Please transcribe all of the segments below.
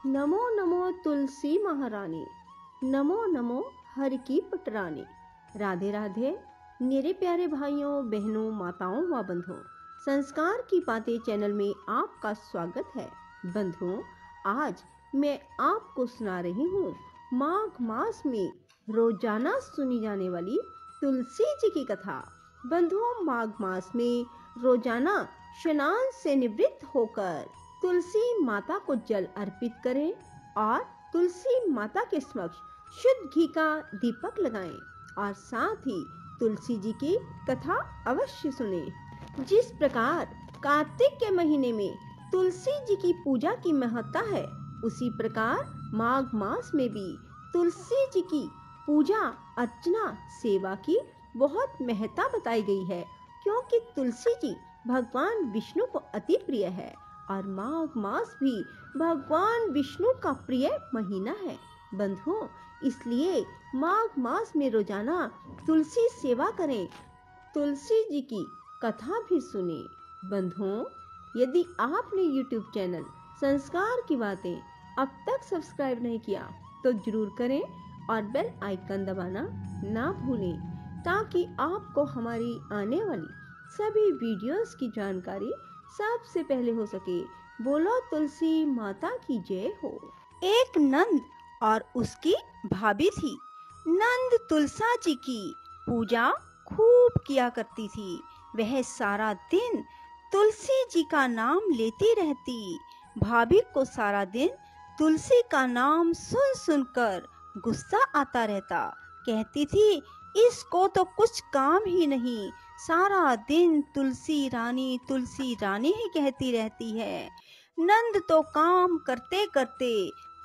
नमो नमो तुलसी महारानी, नमो नमो हर की पटरानी। राधे राधे मेरे प्यारे भाइयों बहनों माताओं व बंधुओं, संस्कार की बातें चैनल में आपका स्वागत है। बंधुओं, आज मैं आपको सुना रही हूँ माघ मास में रोजाना सुनी जाने वाली तुलसी जी की कथा। बंधुओं, माघ मास में रोजाना स्नान से निवृत्त होकर तुलसी माता को जल अर्पित करें और तुलसी माता के समक्ष शुद्ध घी का दीपक लगाएं और साथ ही तुलसी जी की कथा अवश्य सुनें। जिस प्रकार कार्तिक के महीने में तुलसी जी की पूजा की महत्ता है, उसी प्रकार माघ मास में भी तुलसी जी की पूजा अर्चना सेवा की बहुत महत्ता बताई गई है, क्योंकि तुलसी जी भगवान विष्णु को अति प्रिय है और माघ मास भी भगवान विष्णु का प्रिय महीना है। बंधुओं, इसलिए माघ मास में रोजाना तुलसी सेवा करें, तुलसी जी की कथा भी सुने। बंधुओं, यदि आपने YouTube चैनल संस्कार की बातें अब तक सब्सक्राइब नहीं किया तो जरूर करें और बेल आइकन दबाना ना भूलें, ताकि आपको हमारी आने वाली सभी वीडियोस की जानकारी सबसे पहले हो सके। बोलो तुलसी माता की जय हो। एक नंद और उसकी भाभी थी। नंद तुलसा जी की पूजा खूब किया करती थी। वह सारा दिन तुलसी जी का नाम लेती रहती। भाभी को सारा दिन तुलसी का नाम सुन सुनकर गुस्सा आता रहता। कहती थी, इसको तो कुछ काम ही नहीं, सारा दिन तुलसी रानी ही कहती रहती है। नंद तो काम करते करते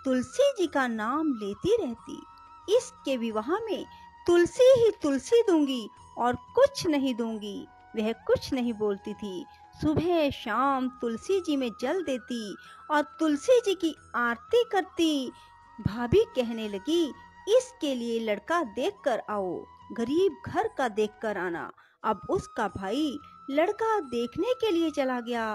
तुलसी जी का नाम लेती रहती। इसके विवाह में तुलसी ही तुलसी दूंगी और कुछ नहीं दूंगी, वह कुछ नहीं बोलती थी। सुबह शाम तुलसी जी में जल देती और तुलसी जी की आरती करती। भाभी कहने लगी, इसके लिए लड़का देखकर आओ, गरीब घर का देखकर आना। अब उसका भाई लड़का देखने के लिए चला गया।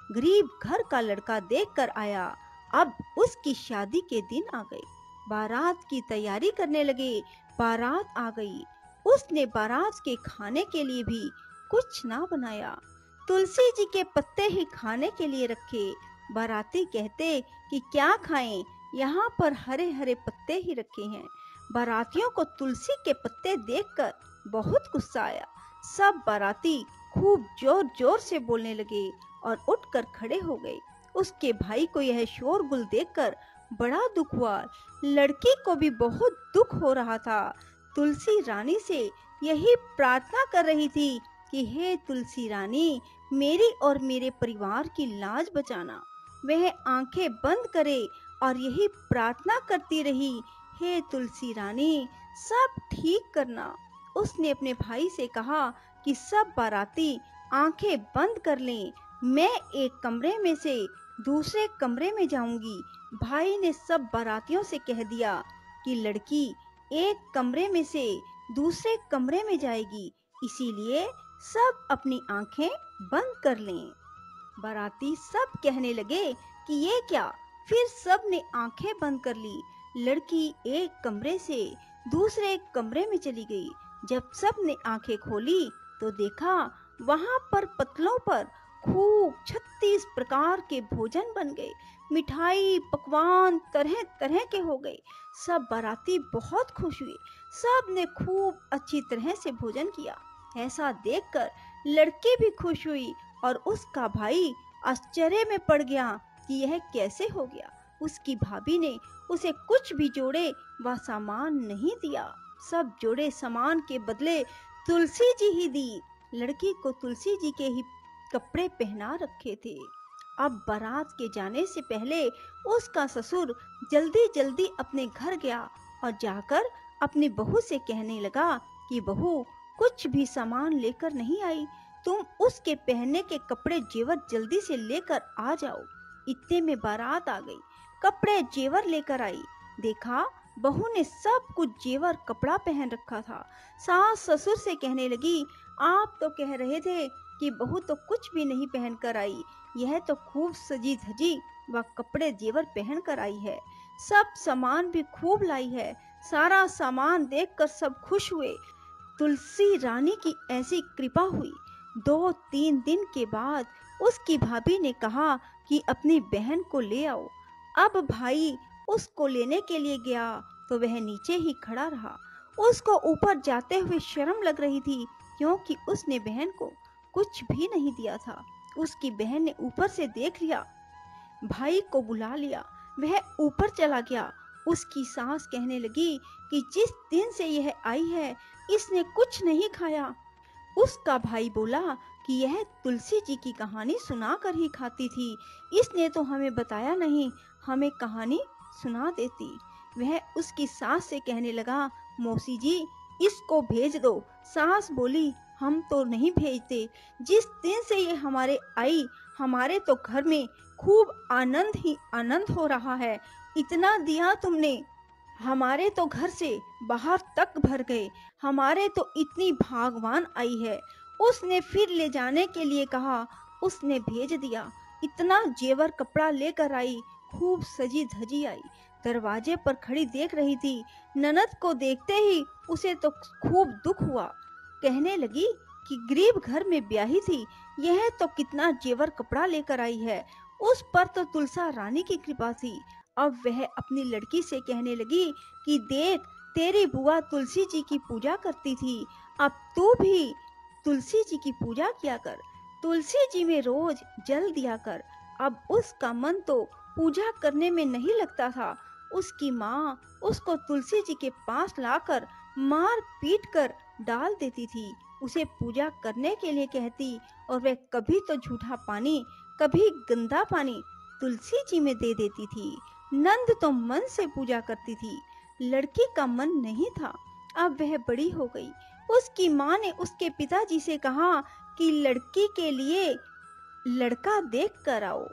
गरीब घर का लड़का देखकर आया। अब उसकी शादी के दिन आ गए। बारात की तैयारी करने लगे। बारात आ गई। उसने बारात के खाने के लिए भी कुछ ना बनाया, तुलसी जी के पत्ते ही खाने के लिए रखे। बाराती कहते कि क्या खाएं, यहाँ पर हरे हरे पत्ते ही रखे हैं। बारातियों को तुलसी के पत्ते देखकर बहुत गुस्सा आया। सब बाराती खूब जोर जोर से बोलने लगे और उठकर खड़े हो गए। उसके भाई को यह शोरगुल देखकर बड़ा दुख हुआ। लड़की को भी बहुत दुख हो रहा था। तुलसी रानी से यही प्रार्थना कर रही थी कि हे तुलसी रानी, मेरी और मेरे परिवार की लाज बचाना। वह आंखें बंद करे और यही प्रार्थना करती रही, हे तुलसी रानी, सब ठीक करना। उसने अपने भाई से कहा कि सब बाराती आंखें बंद कर लें, मैं एक कमरे में से दूसरे कमरे में जाऊंगी। भाई ने सब बारातियों से कह दिया कि लड़की एक कमरे में से दूसरे कमरे में जाएगी, इसीलिए सब अपनी आंखें बंद कर लें। बाराती सब कहने लगे कि ये क्या, फिर सब ने आंखें बंद कर ली। लड़की एक कमरे से दूसरे कमरे में चली गई। जब सब ने आंखें खोली तो देखा वहां पर पतलों पर खूब 36 प्रकार के भोजन बन गए। मिठाई पकवान तरह तरह के हो गए। सब बाराती बहुत खुश हुए। सब ने खूब अच्छी तरह से भोजन किया। ऐसा देखकर लड़की भी खुश हुई और उसका भाई आश्चर्य में पड़ गया कि यह कैसे हो गया। उसकी भाभी ने उसे कुछ भी जोड़े व सामान नहीं दिया। सब जोड़े सामान के बदले तुलसी जी ही दी। लड़की को तुलसी जी के ही कपड़े पहना रखे थे। अब बारात के जाने से पहले उसका ससुर जल्दी जल्दी अपने घर गया और जाकर अपनी बहू से कहने लगा कि बहू, कुछ भी सामान लेकर नहीं आई, तुम उसके पहनने के कपड़े जेवर जल्दी से लेकर आ जाओ। इतने में बारात आ गई, कपड़े जेवर लेकर आई। देखा बहू ने सब कुछ जेवर कपड़ा पहन रखा था। सास ससुर से कहने लगी, आप तो कह रहे थे कि बहू तो कुछ भी नहीं पहन कर आई, यह तो खूब सजी धजी व कपड़े जेवर पहन कर आई है। सब सामान भी खूब लाई है। सारा सामान देखकर सब खुश हुए। तुलसी रानी की ऐसी कृपा हुई। 2-3 दिन के बाद उसकी भाभी ने कहा कि अपनी बहन को ले आओ। अब भाई उसको लेने के लिए गया तो वह नीचे ही खड़ा रहा। उसको ऊपर जाते हुए शर्म लग रही थी, क्योंकि उसने बहन को कुछ भी नहीं दिया था। उसकी बहन ने ऊपर से देख लिया, भाई को बुला लिया। वह ऊपर चला गया। उसकी सास कहने लगी कि जिस दिन से यह आई है इसने कुछ नहीं खाया। उसका भाई बोला कि यह तुलसी जी की कहानी सुना कर ही खाती थी, इसने तो हमें बताया नहीं, हमें कहानी सुना देती। वह उसकी सास से कहने लगा, मौसी जी इसको भेज दो। सास बोली, हम तो नहीं भेजते। जिस दिन से ये हमारे आई, हमारे तो घर में खूब आनंद ही आनंद हो रहा है। इतना दिया तुमने, हमारे तो घर से बाहर तक भर गए। हमारे तो इतनी भागवान आई है। उसने फिर ले जाने के लिए कहा, उसने भेज दिया। इतना जेवर कपड़ा लेकर आई, खूब सजी धजी आई। दरवाजे पर खड़ी देख रही थी। ननद को देखते ही उसे तो खूब दुख हुआ। कहने लगी कि गरीब घर में ब्याही थी, यह तो कितना जेवर कपड़ा लेकर आई है। उस पर तो तुलसा रानी की कृपा थी। अब वह अपनी लड़की से कहने लगी कि देख, तेरी बुआ तुलसी जी की पूजा करती थी, अब तू भी तुलसी जी की पूजा किया कर। तुलसी जी में रोज जल दिया कर। अब उसका मन तो पूजा करने में नहीं लगता था। उसकी माँ उसको तुलसी जी के पास लाकर मार पीट कर डाल देती थी। उसे पूजा करने के लिए कहती और वह कभी तो झूठा पानी, कभी गंदा पानी तुलसी जी में दे देती थी। नंद तो मन से पूजा करती थी, लड़की का मन नहीं था। अब वह बड़ी हो गई। उसकी माँ ने उसके पिताजी से कहा कि लड़की के लिए लड़का देख कर आओ,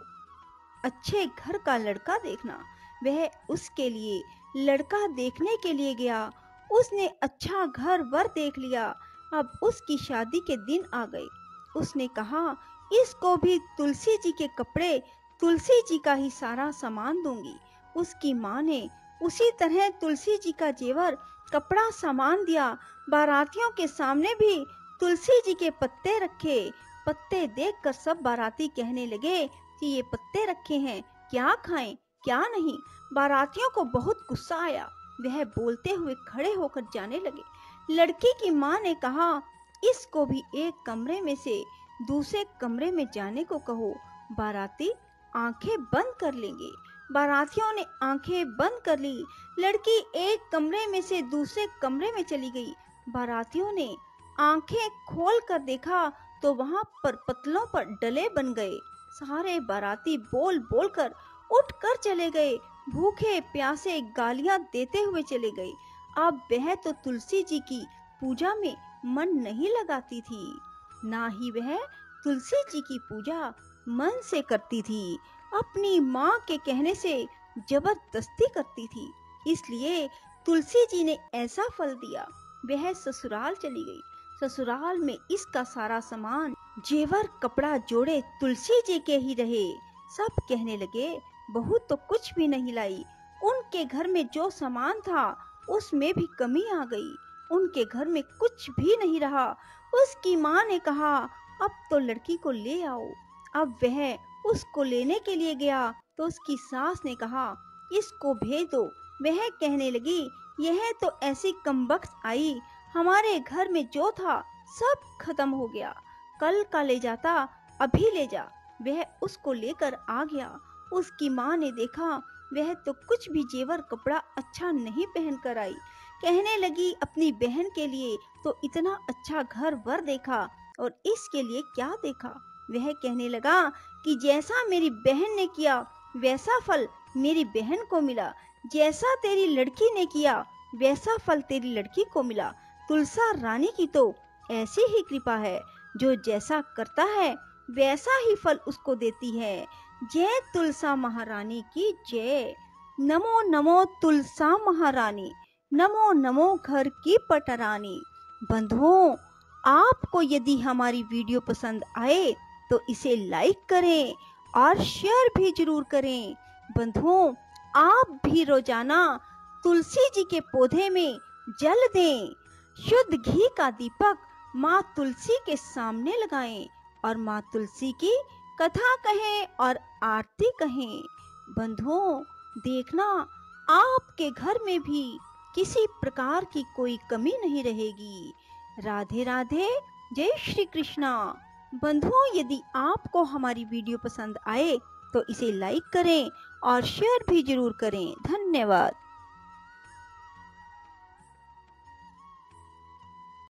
अच्छे घर का लड़का देखना। वह उसके लिए लड़का देखने के लिए गया। उसने अच्छा घर वर देख लिया। अब उसकी शादी के दिन आ गए। उसने कहा, इसको भी तुलसी जी के कपड़े, तुलसी जी का ही सारा सामान दूंगी। उसकी माँ ने उसी तरह तुलसी जी का जेवर कपड़ा सामान दिया। बारातियों के सामने भी तुलसी जी के पत्ते रखे। पत्ते देखकर सब बाराती कहने लगे कि ये पत्ते रखे हैं, क्या खाएं क्या नहीं। बारातियों को बहुत गुस्सा आया। वह बोलते हुए खड़े होकर जाने लगे। लड़की की माँ ने कहा, इसको भी एक कमरे में से दूसरे कमरे में जाने को कहो, बाराती आंखें बंद कर लेंगे। बारातियों ने आंखें बंद कर ली। लड़की एक कमरे में से दूसरे कमरे में चली गई। बारातियों ने आंखें खोल कर देखा तो वहां पर पतलों पर डले बन गए। सारे बाराती बोल बोल कर उठ कर चले गए। भूखे प्यासे गालियां देते हुए चले गए। अब वह तो तुलसी जी की पूजा में मन नहीं लगाती थी, ना ही वह तुलसी जी की पूजा मन से करती थी। अपनी माँ के कहने से जबरदस्ती करती थी। इसलिए तुलसी जी ने ऐसा फल दिया। वह ससुराल चली गई। ससुराल में इसका सारा सामान, जेवर कपड़ा जोड़े तुलसी जी के ही रहे। सब कहने लगे, बहू तो कुछ भी नहीं लाई। उनके घर में जो सामान था उसमें भी कमी आ गई। उनके घर में कुछ भी नहीं रहा। उसकी माँ ने कहा, अब तो लड़की को ले आओ। अब वह उसको लेने के लिए गया तो उसकी सास ने कहा, इसको भेज दो। वह कहने लगी, यह तो ऐसी कमबख्त आई, हमारे घर में जो था सब खत्म हो गया। कल का ले जाता, अभी ले जा। वह उसको लेकर आ गया। उसकी माँ ने देखा वह तो कुछ भी जेवर कपड़ा अच्छा नहीं पहन कर आई। कहने लगी, अपनी बहन के लिए तो इतना अच्छा घर वर देखा और इसके लिए क्या देखा। वह कहने लगा कि जैसा मेरी बहन ने किया वैसा फल मेरी बहन को मिला, जैसा तेरी लड़की ने किया वैसा फल तेरी लड़की को मिला। तुलसा रानी की तो ऐसी ही कृपा है, जो जैसा करता है वैसा ही फल उसको देती है। जय तुलसा महारानी की जय। नमो नमो तुलसा महारानी, नमो नमो घर की पटरानी। बंधुओं, आपको यदि हमारी वीडियो पसंद आए तो इसे लाइक करें और शेयर भी जरूर करें। बंधुओं, आप भी रोजाना तुलसी जी के पौधे में जल दें। शुद्ध घी का दीपक माँ तुलसी के सामने लगाएं और माँ तुलसी की कथा कहें और आरती कहें। बंधुओं, देखना आपके घर में भी किसी प्रकार की कोई कमी नहीं रहेगी। राधे राधे, जय श्री कृष्णा। बंधुओं, यदि आपको हमारी वीडियो पसंद आए तो इसे लाइक करें और शेयर भी जरूर करें। धन्यवाद।